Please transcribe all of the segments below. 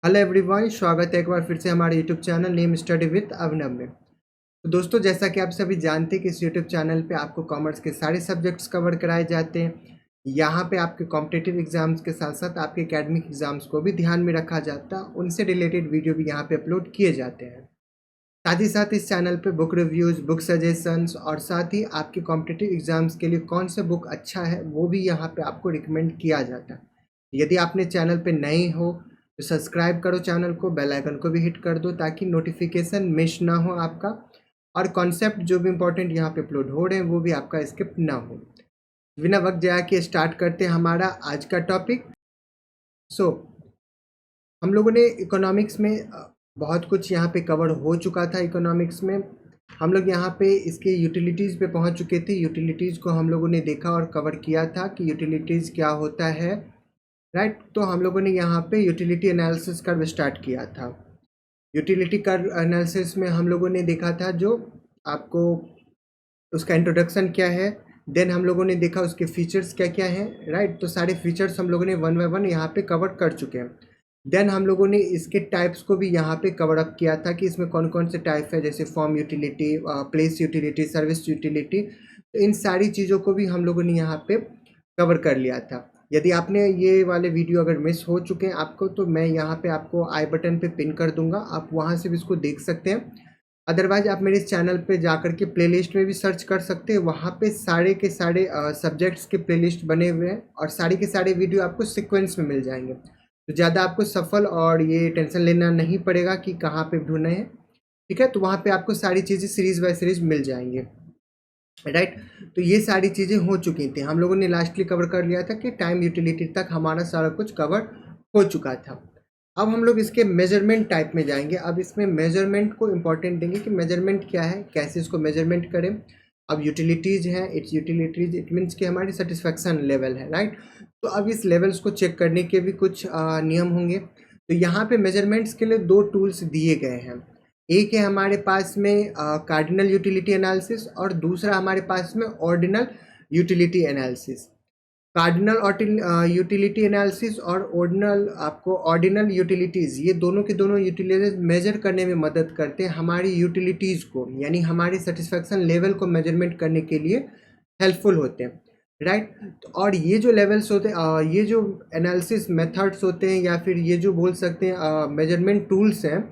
Hello everyone, स्वागत है एक बार फिर से हमारे YouTube channel name study with Abhinav में। तो दोस्तों, जैसा कि आप सभी जानते हैं कि इस यूट्यूब चैनल पे आपको कॉमर्स के सारे सब्जेक्ट्स कवर कराए जाते हैं। यहाँ पे आपके कॉम्पिटिटिव एग्जाम्स के साथ साथ आपके एकेडमिक एग्जाम्स को भी ध्यान में रखा जाता है, उनसे रिलेटेड वीडियो भी यहाँ पे अपलोड किए जाते हैं। साथ ही साथ इस चैनल पे बुक रिव्यूज़, बुक सजेशंस और साथ ही आपके कॉम्पिटिटिव एग्जाम्स के लिए कौन सा बुक अच्छा है वो भी यहाँ पे आपको रिकमेंड किया जाता है। यदि आपने चैनल पे नए हो तो सब्सक्राइब करो चैनल को, बेल आइकन को भी हिट कर दो ताकि नोटिफिकेशन मिस ना हो आपका, और कॉन्सेप्ट जो भी इंपॉर्टेंट यहाँ पे अपलोड हो रहे हैं वो भी आपका स्किप ना हो। बिना वक्त जाया के स्टार्ट करते हैं हमारा आज का टॉपिक। सो हम लोगों ने इकोनॉमिक्स में बहुत कुछ यहाँ पे कवर हो चुका था। इकोनॉमिक्स में हम लोग यहाँ पे इसके यूटिलिटीज़ पे पहुँच चुके थे। यूटिलिटीज़ को हम लोगों ने देखा और कवर किया था कि यूटिलिटीज़ क्या होता है, राइट। तो हम लोगों ने यहाँ पे यूटिलिटी एनालिसिस कर्व स्टार्ट किया था। यूटिलिटी कर्व एनालिसिस में हम लोगों ने देखा था जो आपको उसका इंट्रोडक्शन क्या है, देन हम लोगों ने देखा उसके फीचर्स क्या क्या हैं, राइट। तो सारे फीचर्स हम लोगों ने वन बाय वन यहाँ पे कवर कर चुके हैं। देन हम लोगों ने इसके टाइप्स को भी यहाँ पे कवर अप किया था कि इसमें कौन कौन से टाइप है, जैसे form utility, place utility, service utility. तो इन सारी चीज़ों को भी हम लोगों ने यहाँ पे कवर कर लिया था। यदि आपने ये वाले वीडियो अगर मिस हो चुके हैं आपको, तो मैं यहाँ पे आपको आई बटन पे पिन कर दूंगा, आप वहाँ से भी इसको देख सकते हैं। अदरवाइज आप मेरे इस चैनल पे जाकर के प्लेलिस्ट में भी सर्च कर सकते हैं, वहाँ पे सारे के सारे सब्जेक्ट्स के प्लेलिस्ट बने हुए हैं और सारे के सारे वीडियो आपको सीक्वेंस में मिल जाएंगे। तो ज़्यादा आपको सफल और ये टेंशन लेना नहीं पड़ेगा कि कहाँ पे ढूंढना है, ठीक है। तो वहाँ पे आपको सारी चीज़ें सीरीज़ बाय सीरीज़ मिल जाएंगे, राइट। तो ये सारी चीज़ें हो चुकी थी, हम लोगों ने लास्टली कवर कर लिया था कि टाइम यूटिलिटी तक हमारा सारा कुछ कवर हो चुका था। अब हम लोग इसके मेजरमेंट टाइप में जाएंगे। अब इसमें मेजरमेंट को इम्पोर्टेंट देंगे कि मेजरमेंट क्या है, कैसे इसको मेजरमेंट करें। अब यूटिलिटीज़ हैं, इट्स यूटिलिटीज़ इट मीन्स कि हमारी सेटिस्फेक्शन लेवल है, राइट। तो अब इस लेवल्स को चेक करने के भी कुछ नियम होंगे। तो यहाँ पे मेजरमेंट्स के लिए दो टूल्स दिए गए हैं। एक है हमारे पास में कार्डिनल यूटिलिटी एनालिसिस और दूसरा हमारे पास में ordinal utility analysis. Cardinal utility analysis और ऑर्डिनल यूटिलिटीज़, ये दोनों के दोनों यूटिलिटीज मेजर करने में मदद करते हैं हमारी यूटिलिटीज़ को, यानी हमारे सेटिस्फेक्शन लेवल को मेजरमेंट करने के लिए हेल्पफुल होते हैं, राइट। तो और ये जो लेवल्स होते हैं, ये जो एनालिसिस मेथड्स होते हैं या फिर ये जो बोल सकते हैं मेजरमेंट टूल्स हैं,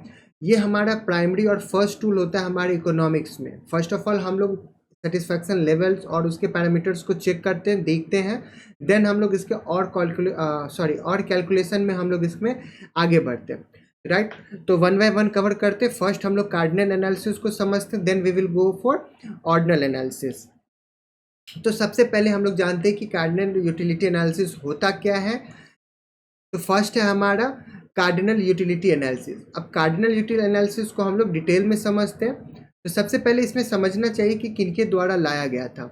ये हमारा प्राइमरी और फर्स्ट टूल होता है हमारे इकोनॉमिक्स में। फर्स्ट ऑफ ऑल हम लोग सेटिस्फेक्शन लेवल्स और उसके पैरामीटर्स को चेक करते हैं, देखते हैं। देन हम लोग इसके और कैलकुलेशन में हम लोग इसमें आगे बढ़ते हैं, राइट। तो वन बाय वन कवर करते। फर्स्ट हम लोग कार्डिनल एनालिसिस को समझते हैं, then we will go for ordinal analysis. तो सबसे पहले हम लोग जानते हैं कि कार्डिनल यूटिलिटी एनालिसिस होता क्या है। तो फर्स्ट है हमारा कार्डिनल यूटिलिटी एनालिसिस। अब कार्डिनल यूटिलिटी एनालिसिस को हम लोग डिटेल में समझते हैं। तो सबसे पहले इसमें समझना चाहिए कि किनके द्वारा लाया गया था।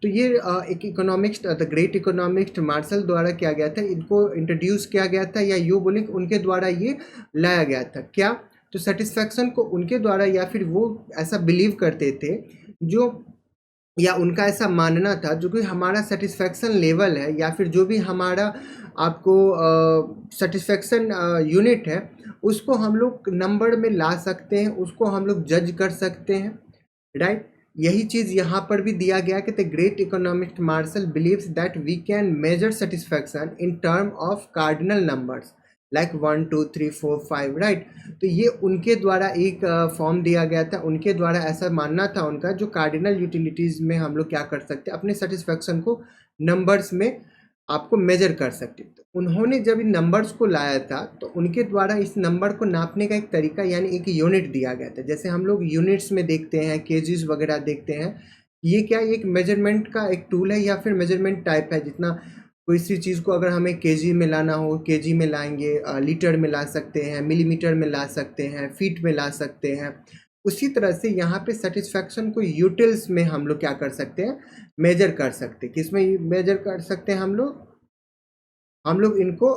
तो ये एक economics, the great economics Marshall द्वारा किया गया था। इनको इंट्रोड्यूस किया गया था, या यूं बोले उनके द्वारा ये लाया गया था। क्या? तो सेटिस्फैक्शन को उनके द्वारा, या फिर वो ऐसा बिलीव करते थे जो, या उनका ऐसा मानना था जो कि हमारा सेटिस्फैक्शन लेवल है या फिर जो भी हमारा आपको सेटिस्फैक्शन यूनिट है, उसको हम लोग नंबर में ला सकते हैं, उसको हम लोग जज कर सकते हैं, राइट। यही चीज़ यहाँ पर भी दिया गया कि the great economist Marshall believes that we can measure satisfaction in term of cardinal numbers like 1 2 3 4 5, right. तो ये उनके द्वारा एक फॉर्म दिया गया था, उनके द्वारा ऐसा मानना था उनका, जो कार्डिनल यूटिलिटीज़ में हम लोग क्या कर सकते हैं, अपने सेटिस्फैक्शन को नंबर्स में आपको मेजर कर सकते। तो उन्होंने जब इन नंबर्स को लाया था तो उनके द्वारा इस नंबर को नापने का एक तरीका, यानी एक यूनिट दिया गया था। जैसे हम लोग यूनिट्स में देखते हैं, केजीज वगैरह देखते हैं। ये क्या, एक मेजरमेंट का एक टूल है या फिर मेजरमेंट टाइप है। जितना कोई सी चीज़ को अगर हमें केजी में लाना हो, केजी में लाएंगे, लीटर में ला सकते हैं, मिलीमीटर में ला सकते हैं, फीट में ला सकते हैं। उसी तरह से यहाँ पे सेटिस्फैक्शन को यूटिल्स में हम लोग क्या कर सकते हैं, मेजर कर सकते हैं। किस में मेजर कर सकते हैं हम लोग इनको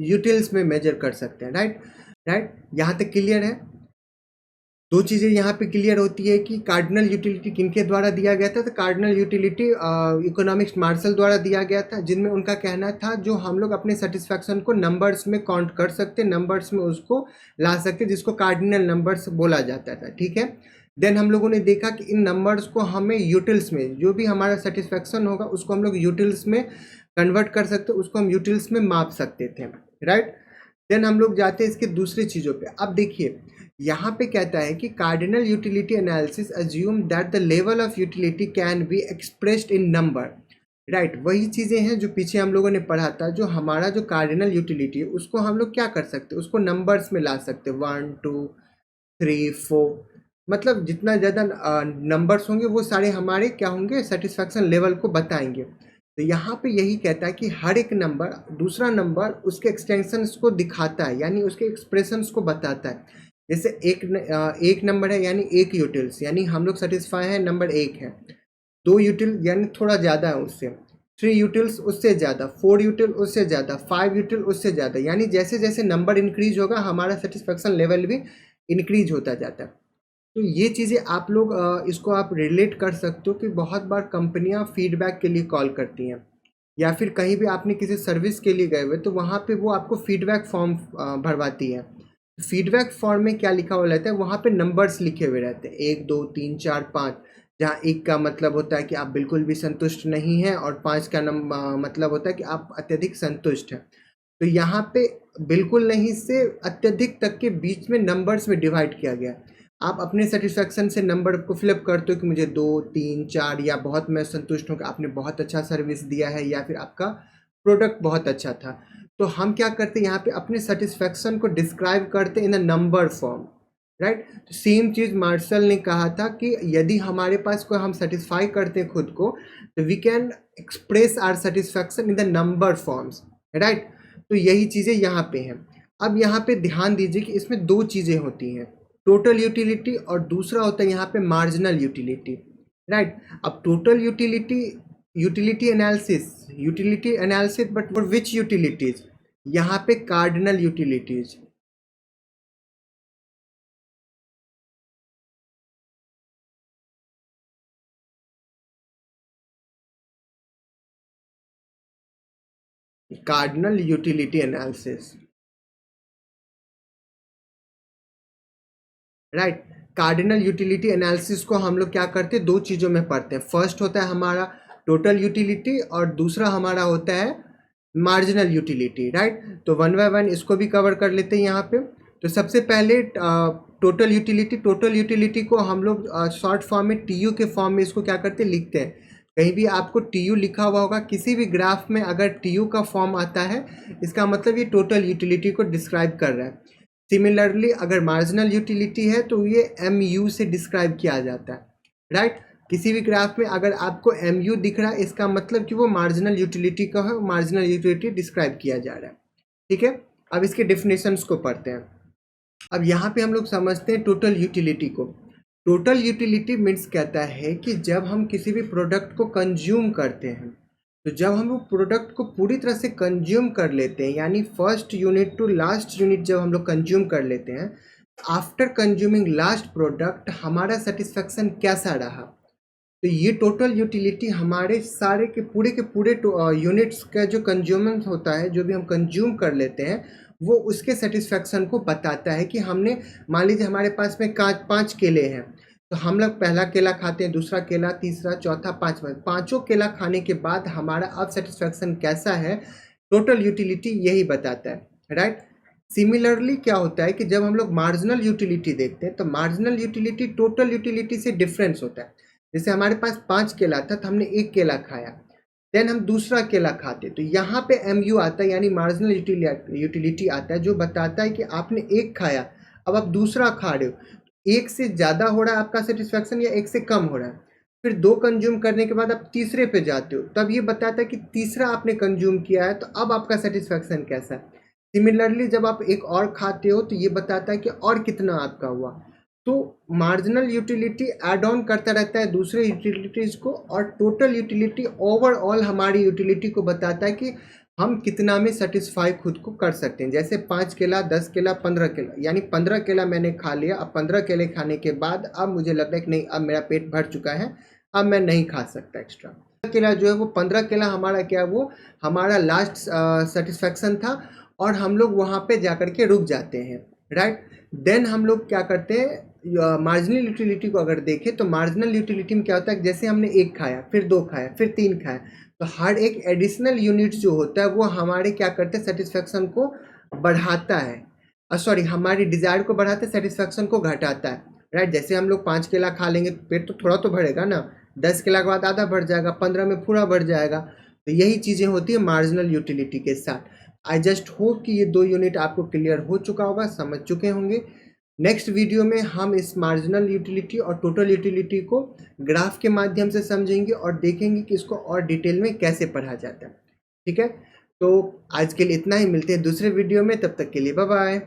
यूटिल्स में मेजर कर सकते हैं, राइट। राइट, यहाँ तक क्लियर है। दो चीज़ें यहाँ पे क्लियर होती है कि कार्डिनल यूटिलिटी किनके द्वारा दिया गया था। तो कार्डिनल यूटिलिटी इकोनॉमिक्स मार्शल द्वारा दिया गया था, जिनमें उनका कहना था जो हम लोग अपने सेटिस्फैक्शन को नंबर्स में काउंट कर सकते, नंबर्स में उसको ला सकते, जिसको कार्डिनल नंबर्स बोला जाता था। ठीक है। देन हम लोगों ने देखा कि इन नंबर्स को हमें यूटिल्स में, जो भी हमारा सेटिस्फैक्शन होगा उसको हम लोग यूटिल्स में कन्वर्ट कर सकते, उसको हम यूटिल्स में माप सकते थे। राइट। देन हम लोग जाते हैं इसके दूसरी चीज़ों पे। अब देखिए यहाँ पे कहता है कि cardinal utility analysis assume that the level of utility can be expressed in number. Right, वही चीज़ें हैं जो पीछे हम लोगों ने पढ़ा था। जो हमारा जो कार्डिनल यूटिलिटी है उसको हम लोग क्या कर सकते हैं, उसको नंबर्स में ला सकते हैं, 1 2 3 4, मतलब जितना ज़्यादा नंबर्स होंगे वो सारे हमारे क्या होंगे, सेटिस्फैक्शन लेवल को बताएंगे। तो यहाँ पे यही कहता है कि हर एक नंबर दूसरा नंबर उसके एक्सटेंशंस को दिखाता है, यानी उसके एक्सप्रेशंस को बताता है। जैसे एक नंबर है यानी एक यूटिल्स, यानी हम लोग सेटिस्फाई है नंबर एक है। 2 यूटिल यानी थोड़ा ज़्यादा है उससे, 3 यूटिल्स उससे ज़्यादा, 4 यूटिल उससे ज़्यादा, 5 यूटिल उससे ज़्यादा, यानी जैसे जैसे नंबर इंक्रीज होगा हमारा सेटिस्फैक्शन लेवल भी इंक्रीज होता जाता है। तो ये चीज़ें आप लोग इसको आप रिलेट कर सकते हो कि बहुत बार कंपनियां फीडबैक के लिए कॉल करती हैं, या फिर कहीं भी आपने किसी सर्विस के लिए गए हुए तो वहाँ पे वो आपको फीडबैक फॉर्म भरवाती है। फीडबैक फॉर्म में क्या लिखा हुआ रहता है, वहाँ पे नंबर्स लिखे हुए रहते हैं, 1 2 3 4 5, जहाँ 1 का मतलब होता है कि आप बिल्कुल भी संतुष्ट नहीं हैं, और 5 का मतलब होता है कि आप अत्यधिक संतुष्ट हैं। तो यहाँ पे बिल्कुल नहीं से अत्यधिक तक के बीच में नंबर्स में डिवाइड किया गया। आप अपने सेटिस्फैक्शन से नंबर को फिलअप करते हो कि मुझे 2 3 4, या बहुत मैं संतुष्ट हूँ कि आपने बहुत अच्छा सर्विस दिया है, या फिर आपका प्रोडक्ट बहुत अच्छा था। तो हम क्या करते हैं यहाँ पे अपने सेटिस्फैक्शन को डिस्क्राइब करते इन अ नंबर फॉर्म। राइट। तो सेम चीज़ मार्शल ने कहा था कि यदि हमारे पास कोई हम सेटिस्फाई करते हैं खुद को, तो we can express our satisfaction in the number forms. Right. तो यही चीज़ें यहाँ पे हैं। अब यहाँ पे ध्यान दीजिए कि इसमें दो चीज़ें होती हैं, टोटल यूटिलिटी और दूसरा होता है यहाँ पे मार्जिनल यूटिलिटी। राइट। अब total utility, utility analysis but for which utilities, यहाँ पे cardinal utilities. Cardinal utility analysis. Right. Cardinal utility analysis को हम लोग क्या करते हैं, दो चीज़ों में पढ़ते हैं। फर्स्ट होता है हमारा टोटल यूटिलिटी, और दूसरा हमारा होता है मार्जिनल यूटिलिटी। राइट। तो वन बाय वन इसको भी कवर कर लेते हैं यहाँ पे। तो सबसे पहले टोटल यूटिलिटी, टोटल यूटिलिटी को हम लोग शॉर्ट फॉर्म में टीयू के फॉर्म में इसको क्या करते हैं, लिखते हैं। कहीं भी आपको टीयू लिखा हुआ होगा किसी भी ग्राफ में, अगर टीयू का फॉर्म आता है इसका मतलब ये टोटल यूटिलिटी को डिस्क्राइब कर रहा है। सिमिलरली अगर मार्जिनल यूटिलिटी है तो ये एम यू से डिस्क्राइब किया जाता है। राइट। किसी भी ग्राफ में अगर आपको एम यू दिख रहा है इसका मतलब कि वो मार्जिनल यूटिलिटी का है, मार्जिनल यूटिलिटी डिस्क्राइब किया जा रहा है। ठीक है। अब इसके डेफिनेशंस को पढ़ते हैं। अब यहाँ पे हम लोग समझते हैं टोटल यूटिलिटी को। टोटल यूटिलिटी मीन्स कहता है कि जब हम किसी भी प्रोडक्ट को कंज्यूम करते हैं, तो जब हम वो प्रोडक्ट को पूरी तरह से कंज्यूम कर लेते हैं, यानी first unit to last unit जब हम लोग कंज्यूम कर लेते हैं, आफ्टर कंज्यूमिंग लास्ट प्रोडक्ट हमारा सेटिस्फेक्शन कैसा रहा। तो ये टोटल यूटिलिटी हमारे सारे के पूरे यूनिट्स का जो कंज्यूमेंट होता है, जो भी हम कंज्यूम कर लेते हैं, वो उसके सेटिस्फेक्शन को बताता है कि हमने, मान लीजिए हमारे पास में 5 केले हैं, तो हम लोग पहला केला खाते हैं, दूसरा केला, तीसरा, चौथा, पांचवा, पांचों केला खाने के बाद हमारा अब सेटिस्फेक्शन कैसा है, टोटल यूटिलिटी यही बताता है। राइट। सिमिलरली क्या होता है कि जब हम लोग मार्जिनल यूटिलिटी देखते हैं, तो मार्जिनल यूटिलिटी टोटल यूटिलिटी से डिफरेंस होता है। जैसे हमारे पास 5 केला था तो हमने एक केला खाया, देन हम दूसरा केला खाते, तो यहाँ पे एम यू आता है, यानी मार्जिनल यूटिलिटी आता है, जो बताता है कि आपने एक खाया, अब आप दूसरा खा रहे हो, एक से ज़्यादा हो रहा है आपका सेटिस्फैक्शन या एक से कम हो रहा है। फिर 2 कंज्यूम करने के बाद आप तीसरे पे जाते हो, तब ये बताता है कि तीसरा आपने कंज्यूम किया है, तो अब आपका सेटिस्फैक्शन कैसा है। सिमिलरली जब आप एक और खाते हो तो ये बताता है कि और कितना आपका हुआ। तो मार्जिनल यूटिलिटी ऐड ऑन करता रहता है दूसरे यूटिलिटीज़ को, और टोटल यूटिलिटी ओवरऑल हमारी यूटिलिटी को बताता है कि हम कितना में सेटिस्फाई खुद को कर सकते हैं। जैसे 5 केला, 10 केला, 15 केला, यानी 15 केला मैंने खा लिया। अब 15 केले खाने के बाद अब मुझे लग रहा है कि नहीं, अब मेरा पेट भर चुका है, अब मैं नहीं खा सकता एक्स्ट्रा केला। जो है वो 15 केला हमारा क्या, वो हमारा लास्ट सेटिस्फैक्शन था, और हम लोग वहाँ पे जाकर के रुक जाते हैं, राइट। देन हम लोग क्या करते हैं, मार्जिनल यूटिलिटी को अगर देखें तो मार्जिनल यूटिलिटी में क्या होता है, जैसे हमने 1 खाया, फिर 2 खाया, फिर 3 खाया, तो हर एक एडिशनल यूनिट जो होता है वो हमारे क्या करते हैं, सेटिस्फैक्शन को बढ़ाता है, सॉरी हमारी डिजायर को बढ़ाता है, सेटिस्फैक्शन को घटाता है, राइट। जैसे हम लोग 5 केला खा लेंगे, पेट तो थोड़ा तो भरेगा ना, 10 केला के बाद आधा बढ़ जाएगा, 15 में पूरा बढ़ जाएगा। तो यही चीज़ें होती है मार्जिनल यूटिलिटी के साथ। आई जस्ट होप कि ये 2 यूनिट आपको क्लियर हो चुका होगा, समझ चुके होंगे। नेक्स्ट वीडियो में हम इस मार्जिनल यूटिलिटी और टोटल यूटिलिटी को ग्राफ के माध्यम से समझेंगे और देखेंगे कि इसको और डिटेल में कैसे पढ़ा जाता है। ठीक है, तो आज के लिए इतना ही, मिलते हैं दूसरे वीडियो में, तब तक के लिए बाय बाय।